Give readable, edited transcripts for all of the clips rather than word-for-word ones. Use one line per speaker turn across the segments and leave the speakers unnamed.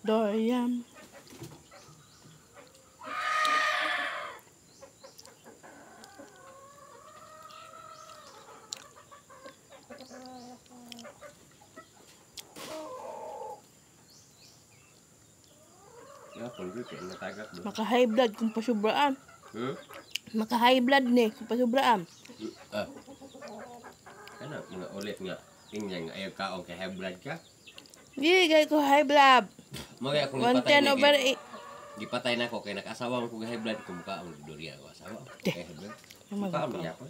Dorian. Maka-high blood kung pasubraan. Maka-high blood ni kung pasubraan.
Ano, mga ulit nga. Tingnan nga, ayaw kaong kay high blood ka.
Di, gaya ko high blood.
Mga akong
110/8.
gipatay na ko kay nag-asawa mo kung high blood ko mukha ang Dorian ko asawa. Kay high blood. Mukha ang yapon.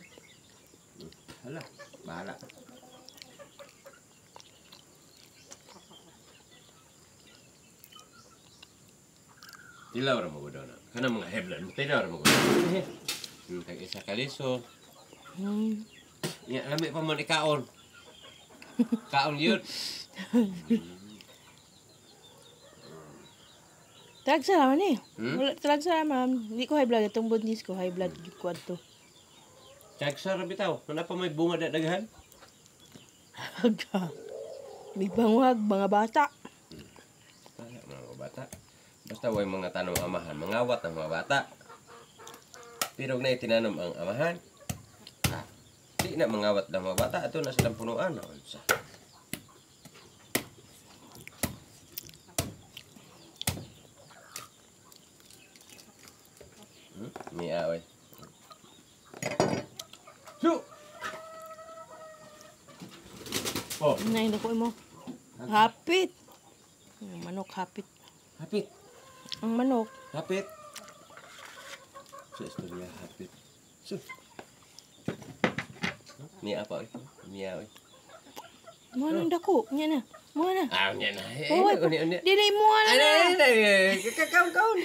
Hala, bahala. Tilaw ra mo ko daw na. Kana mga high blood, tilaw ra mo ko. Kay isa kaliso. Ya, lami pa man ikaon. Kaon yun.
Talagsa naman eh. Talagsa naman. Hindi ko high blood. Itong buntis ko, high blood. Kuwan to.
Tagsa ra bitaw. Wala pa may bunga daghan.
Haga. May banguhag, mga bata.
Mga bata. Basta way mga tanong amahan. Mangawat ang mga bata. Pero na itinanong ang amahan. Di na mangawat ng mga bata. Ito na silang punuan. Mia, oy. Su! Oh.
Nay, naku mo. Hapit. Ang manok, hapit.
Hapit.
Ang manok.
Hapit. Sa istorya, hapit. Su! Mia pa, oy. Mia, oy.
Mua nang dako. Nya na. Mua na.
Nya na.
Uni. Dili mua na na.
Kaon.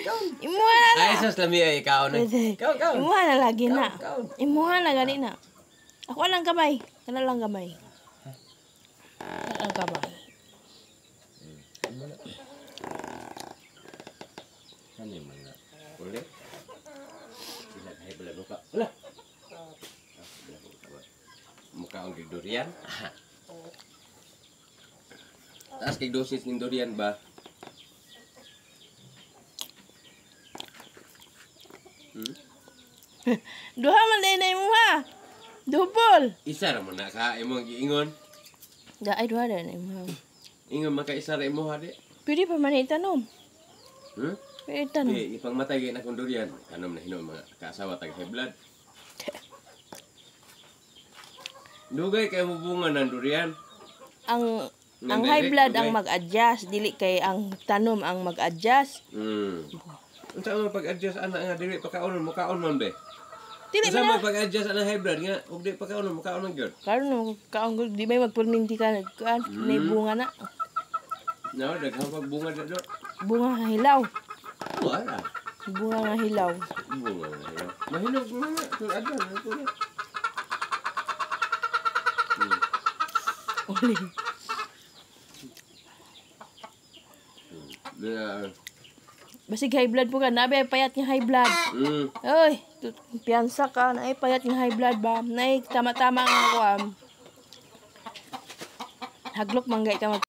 Imua na na.
Ay, sus lami ay kaon. Kaon.
Imua na lagi na.
Kaon.
Imua na gani na. Ako lang kamay. Kana lang kamay. Ang kamay.
Ano yung mga ulit? Sila kahit pala mukha. Wala! Mukha ang kay Dorian. Taas kay dosis ng Dorian ba?
Duha man din na imuha. Double.
Isa ra mo na ka imong giingon.
Ay duha din na imuha.
Ingon man ka isa ra imo hadi.
Pwede pa man itanom. Pwede itanom.
Ipangmatay na kung Dorian. Tanom na hinom mga kaasawa tag high blood. Dugay kay mo bunga ng Dorian.
Ang high blood ang mag-adjust, dili kay ang tanom ang mag-adjust.
Unsa man pag-adjust ana nga dili pa kaonon mo kaon man be?
Dili
Unsa
man
man pag-adjust ana high blood nga ug di pa kaonon mo kaon man gyud.
karon kaong di may magperminti ka kan may bunga na.
No, daghang pagbunga dito.
Bunga nga hilaw.
Wala.
Bunga nga hilaw.
Bunga nga. Mahinog mga tulad na ko na.
Uli. Basig high blood po ka. Nabi ay payat nga high blood. Oy, piyansa ka. Na ay payat nga high blood ba? Na ay tama-tama nga ako. Haglok manggay ka